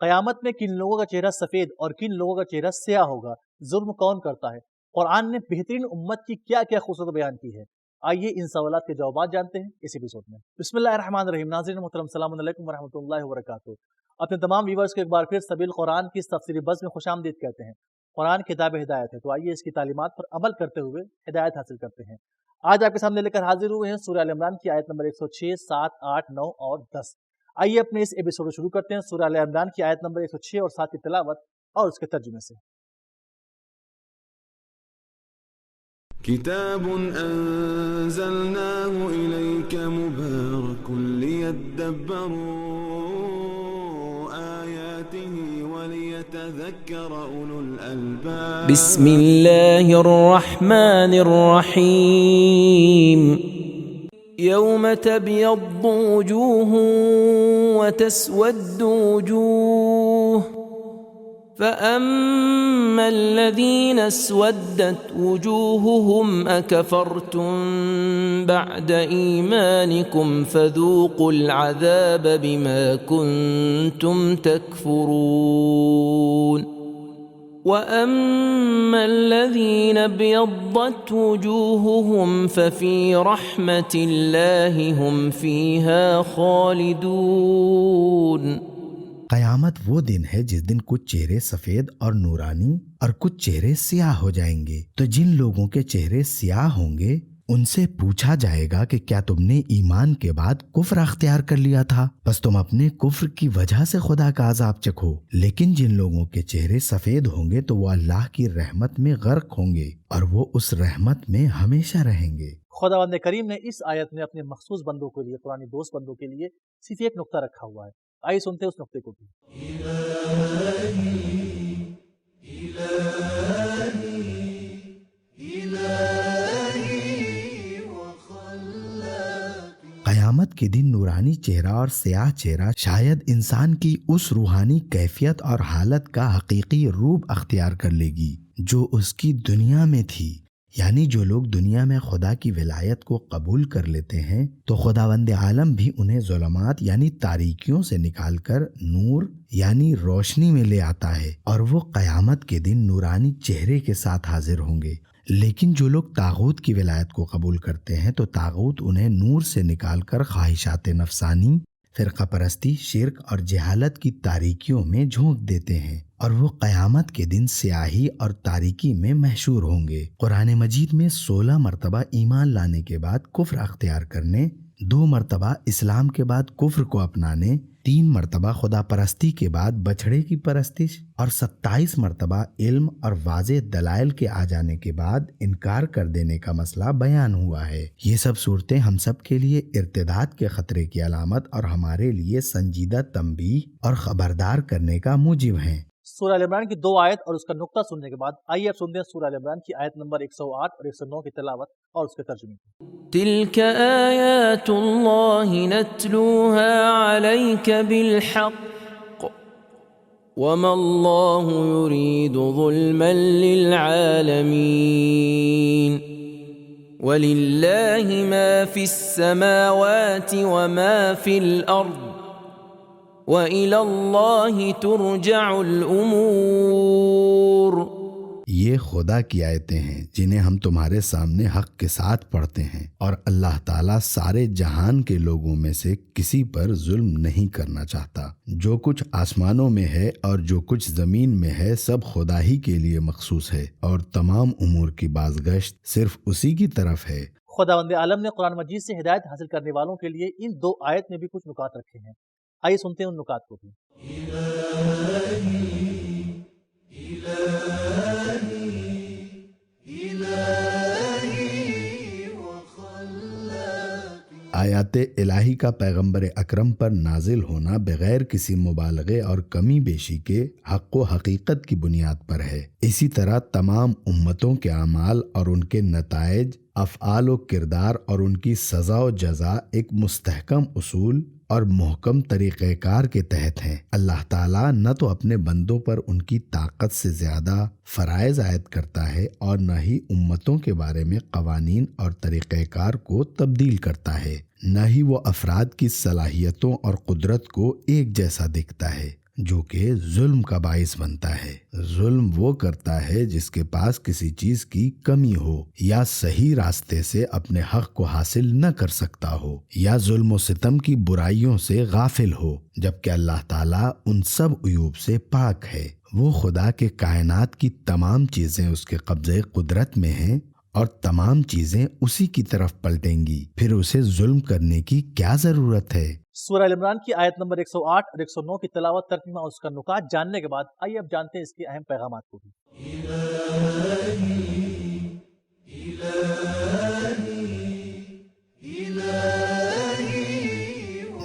قیامت میں کن لوگوں کا چہرہ سفید اور کن لوگوں کا چہرہ سیاہ ہوگا؟ ظلم کون کرتا ہے؟ قرآن نے بہترین امت کی کیا کیا خصوصیت بیان کی ہے؟ آئیے ان سوالات کے جوابات جانتے ہیں اس ایپیسوڈ میں۔ بسم اللہ الرحمن الرحیم۔ ناظرین محترم، السلام علیکم ورحمۃ اللہ وبرکاتہ۔ اپنے تمام ویورز کو ایک بار پھر سبیل قرآن کی اس تفسیری بز میں خوش آمدید کہتے ہیں۔ قرآن کتاب ہدایت ہے، تو آئیے اس کی تعلیمات پر عمل کرتے ہوئے ہدایت حاصل کرتے ہیں۔ آج آپ کے سامنے لے کر حاضر ہوئے ہیں سورہ ال عمران کی آیت نمبر 106، 7، 8، 9 اور 10۔ آئیے اپنے اس ایپیسوڈ کو شروع کرتے ہیں سورہ ال عمران کی آیت نمبر 106 اور 7 کی تلاوت اور اس کے ترجمے سے۔ کتاب انزلناه الیک مبارک لیدبروا آیاته ولیتذکر اولو الالباب۔ بسم اللہ الرحمن الرحیم۔ یوم تبیض وجوہ وتسود وجوہ فأما الذين اسودت وجوههم أكفرتم بعد إيمانكم فذوقوا العذاب بما كنتم تكفرون وأما الذين ابيضت وجوههم ففي رحمة الله هم فيها خالدون۔ قیامت وہ دن ہے جس دن کچھ چہرے سفید اور نورانی اور کچھ چہرے سیاہ ہو جائیں گے۔ تو جن لوگوں کے چہرے سیاہ ہوں گے ان سے پوچھا جائے گا کہ کیا تم نے ایمان کے بعد کفر اختیار کر لیا تھا؟ بس تم اپنے کفر کی وجہ سے خدا کا عذاب چکھو۔ لیکن جن لوگوں کے چہرے سفید ہوں گے تو وہ اللہ کی رحمت میں غرق ہوں گے اور وہ اس رحمت میں ہمیشہ رہیں گے۔ خداوند کریم نے اس آیت میں اپنے مخصوص بندوں کے لیے، قرآن دوست بندوں کے لیے صرف ایک نقطہ رکھا ہوا ہے۔ آئیے سنتے ہیں اس نقطے کو بھی۔ قیامت کے دن نورانی چہرہ اور سیاہ چہرہ شاید انسان کی اس روحانی کیفیت اور حالت کا حقیقی روپ اختیار کر لے گی جو اس کی دنیا میں تھی۔ یعنی جو لوگ دنیا میں خدا کی ولایت کو قبول کر لیتے ہیں تو خداوند عالم بھی انہیں ظلمات یعنی تاریکیوں سے نکال کر نور یعنی روشنی میں لے آتا ہے، اور وہ قیامت کے دن نورانی چہرے کے ساتھ حاضر ہوں گے۔ لیکن جو لوگ طاغوت کی ولایت کو قبول کرتے ہیں تو طاغوت انہیں نور سے نکال کر خواہشات نفسانی، فرقہ پرستی، شرک اور جہالت کی تاریکیوں میں جھونک دیتے ہیں، اور وہ قیامت کے دن سیاہی اور تاریکی میں محشور ہوں گے۔ قرآن مجید میں 16 مرتبہ ایمان لانے کے بعد کفر اختیار کرنے، 2 مرتبہ اسلام کے بعد کفر کو اپنانے، 3 مرتبہ خدا پرستی کے بعد بچھڑے کی پرستش، اور 27 مرتبہ علم اور واضح دلائل کے آ جانے کے بعد انکار کر دینے کا مسئلہ بیان ہوا ہے۔ یہ سب صورتیں ہم سب کے لیے ارتداد کے خطرے کی علامت اور ہمارے لیے سنجیدہ تنبیہ اور خبردار کرنے کا موجب ہیں۔ سورہ ال عمران کی 2 آیت اور اس کا نقطہ سننے کے بعد آئیے اب سنتے ہیں سورہ ال عمران کی آیت نمبر 108 اور 109 کی تلاوت اور اس کے ترجمے کو۔ تلك آیات اللہ نتلوها علیک بالحق وما اللہ یرید ظلما للعالمین وللہ ما فی السماوات وما فی الارض وَإِلَى اللَّهِ تُرْجَعُ الْأُمُورُ۔ یہ خدا کی آیتیں ہیں جنہیں ہم تمہارے سامنے حق کے ساتھ پڑھتے ہیں، اور اللہ تعالیٰ سارے جہان کے لوگوں میں سے کسی پر ظلم نہیں کرنا چاہتا۔ جو کچھ آسمانوں میں ہے اور جو کچھ زمین میں ہے سب خدا ہی کے لیے مخصوص ہے، اور تمام امور کی بازگشت صرف اسی کی طرف ہے۔ خداوند عالم نے قرآن مجید سے ہدایت حاصل کرنے والوں کے لیے ان 2 آیت میں بھی کچھ نکات رکھے ہیں۔ آئیے سنتے ہیں ان نکات کو بھی۔ آیات الہی کا پیغمبر اکرم پر نازل ہونا بغیر کسی مبالغے اور کمی بیشی کے حق و حقیقت کی بنیاد پر ہے۔ اسی طرح تمام امتوں کے اعمال اور ان کے نتائج، افعال و کردار اور ان کی سزا و جزا ایک مستحکم اصول اور محکم طریقہ کار کے تحت ہیں۔ اللہ تعالیٰ نہ تو اپنے بندوں پر ان کی طاقت سے زیادہ فرائض عائد کرتا ہے اور نہ ہی امتوں کے بارے میں قوانین اور طریقہ کار کو تبدیل کرتا ہے، نہ ہی وہ افراد کی صلاحیتوں اور قدرت کو ایک جیسا دیکھتا ہے۔ جو کہ ظلم کا باعث بنتا ہے۔ ظلم وہ کرتا ہے جس کے پاس کسی چیز کی کمی ہو یا صحیح راستے سے اپنے حق کو حاصل نہ کر سکتا ہو یا ظلم و ستم کی برائیوں سے غافل ہو، جبکہ اللہ تعالیٰ ان سب عیوب سے پاک ہے۔ وہ خدا کے کائنات کی تمام چیزیں اس کے قبضے قدرت میں ہیں اور تمام چیزیں اسی کی طرف پلٹیں گی، پھر اسے ظلم کرنے کی کیا ضرورت ہے؟ سورہ ال عمران کی آیت نمبر 108 اور 109 کی تلاوت، ترجمہ اور اس کا نکات جاننے کے بعد آئیے اب جانتے ہیں اس کے اہم پیغامات کو بھی۔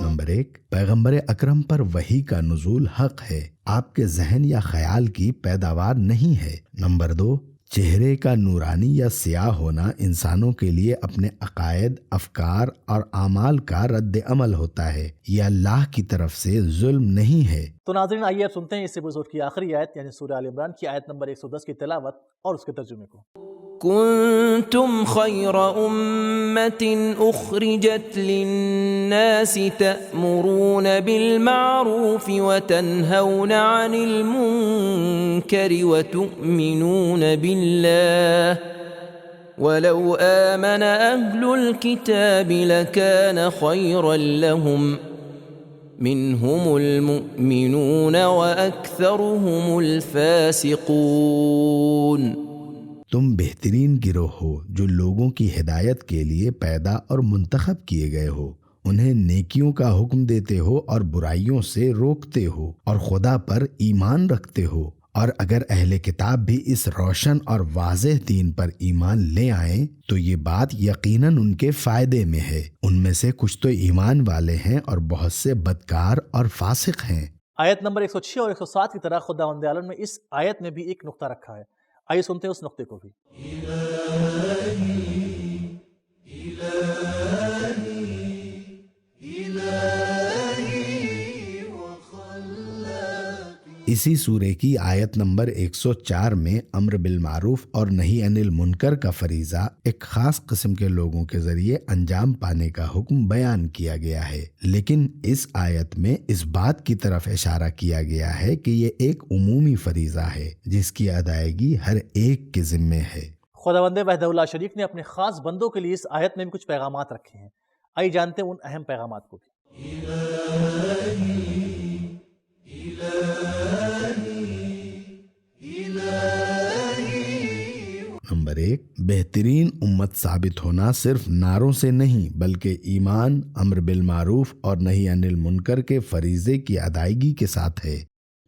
نمبر 1، پیغمبر اکرم پر وحی کا نزول حق ہے، آپ کے ذہن یا خیال کی پیداوار نہیں ہے۔ نمبر 2، چہرے کا نورانی یا سیاہ ہونا انسانوں کے لیے اپنے عقائد، افکار اور اعمال کا رد عمل ہوتا ہے، یہ اللہ کی طرف سے ظلم نہیں ہے۔ تو ناظرین آئیے اب سنتے ہیں اس ایپیسوڈ کی آخری آیت یعنی سورہ ال عمران کی آیت نمبر 110 کی تلاوت اور اس کے ترجمے کو۔ كنتم خير أمة أخرجت للناس تأمرون بالمعروف وتنهون عن المنكر وتؤمنون بالله ولو آمن أهل الكتاب لكان خيرا لهم منهم المؤمنون وأكثرهم الفاسقون۔ تم بہترین گروہ ہو جو لوگوں کی ہدایت کے لیے پیدا اور منتخب کیے گئے ہو، انہیں نیکیوں کا حکم دیتے ہو اور برائیوں سے روکتے ہو اور خدا پر ایمان رکھتے ہو، اور اگر اہل کتاب بھی اس روشن اور واضح دین پر ایمان لے آئیں تو یہ بات یقیناً ان کے فائدے میں ہے۔ ان میں سے کچھ تو ایمان والے ہیں اور بہت سے بدکار اور فاسق ہیں۔ آیت نمبر 106 اور 107 کی طرح خداوند عالم نے اس آیت میں بھی ایک نقطہ رکھا ہے، آئیے سنتے ہیں اس نقطے کو بھی۔ اسی سورے کی آیت نمبر 104 میں امر بالمعروف اور نہی عن المنکر کا فریضہ ایک خاص قسم کے لوگوں کے ذریعے انجام پانے کا حکم بیان کیا گیا ہے، لیکن اس آیت میں اس بات کی طرف اشارہ کیا گیا ہے کہ یہ ایک عمومی فریضہ ہے جس کی ادائیگی ہر ایک کے ذمے ہے۔ خداوند وحدہ اللہ شریک نے اپنے خاص بندوں کے لیے اس آیت میں بھی کچھ پیغامات رکھے ہیں، آئیے جانتے ہیں ان اہم پیغامات کو بھی۔ نمبر 1، بہترین امت ثابت ہونا صرف نعروں سے نہیں بلکہ ایمان، امر بالمعروف اور نہی عن المنکر کے فریضے کی ادائیگی کے ساتھ ہے۔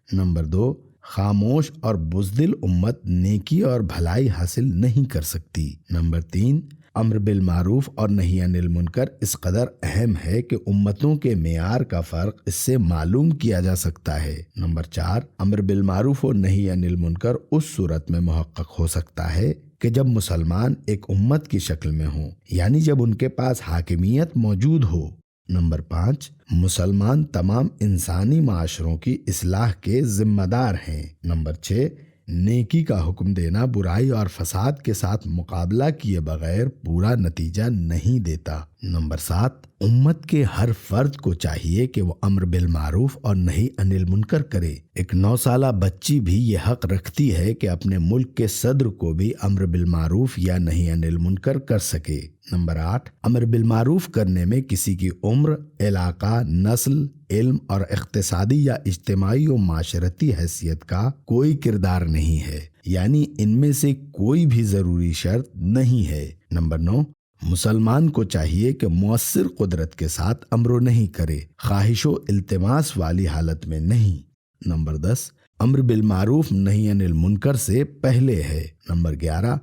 نمبر 2، خاموش اور بزدل امت نیکی اور بھلائی حاصل نہیں کر سکتی۔ نمبر 3، امر بالمعروف اور نہی عن المنکر اس قدر اہم ہے کہ امتوں کے معیار کا فرق اس سے معلوم کیا جا سکتا ہے۔ نمبر 4، امر بالمعروف اور نہی عن المنکر اس صورت میں محقق ہو سکتا ہے کہ جب مسلمان ایک امت کی شکل میں ہوں، یعنی جب ان کے پاس حاکمیت موجود ہو۔ نمبر 5، مسلمان تمام انسانی معاشروں کی اصلاح کے ذمہ دار ہیں۔ نمبر 6، نیکی کا حکم دینا برائی اور فساد کے ساتھ مقابلہ کیے بغیر پورا نتیجہ نہیں دیتا۔ نمبر 7، امت کے ہر فرد کو چاہیے کہ وہ امر بالمعروف اور نہی عن المنکر کرے۔ ایک 9 سالہ بچی بھی یہ حق رکھتی ہے کہ اپنے ملک کے صدر کو بھی امر بالمعروف یا نہی عن المنکر کر سکے۔ نمبر 8، امر بالمعروف کرنے میں کسی کی عمر، علاقہ، نسل، علم اور اقتصادی یا اجتماعی و معاشرتی حیثیت کا کوئی کردار نہیں ہے، یعنی ان میں سے کوئی بھی ضروری شرط نہیں ہے۔ نمبر 9، مسلمان کو چاہیے کہ مؤثر قدرت کے ساتھ امر و نہی کرے، خواہش و التماس والی حالت میں نہیں۔ نمبر 10، امر بالمعروف نہی عن المنکر سے پہلے ہے۔ نمبر 11،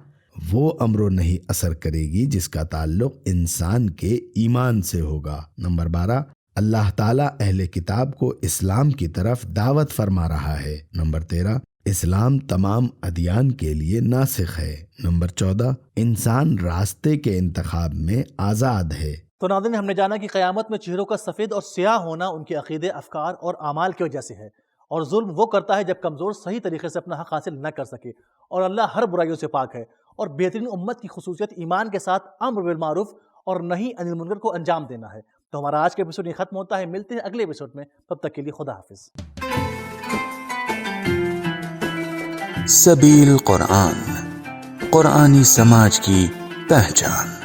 وہ امر و نہی اثر کرے گی جس کا تعلق انسان کے ایمان سے ہوگا۔ نمبر 12، اللہ تعالیٰ اہل کتاب کو اسلام کی طرف دعوت فرما رہا ہے۔ نمبر 13، اسلام تمام ادیان کے لیے ناسخ ہے۔ نمبر 14، انسان راستے کے انتخاب میں آزاد ہے۔ تو ناظرین، ہم نے جانا کہ قیامت میں چہروں کا سفید اور سیاہ ہونا ان کے عقیدے، افکار اور اعمال کی وجہ سے ہے، اور ظلم وہ کرتا ہے جب کمزور صحیح طریقے سے اپنا حق حاصل نہ کر سکے، اور اللہ ہر برائیوں سے پاک ہے، اور بہترین امت کی خصوصیت ایمان کے ساتھ امر بالمعروف اور نہی عن المنکر کو انجام دینا ہے۔ تو ہمارا آج کا ایپیسوڈ یہ ختم ہوتا ہے، ملتے ہیں اگلے ایپیسوڈ میں، تب تک کے لیے خدا حافظ۔ سبیل قرآن، قرآنی سماج کی پہچان۔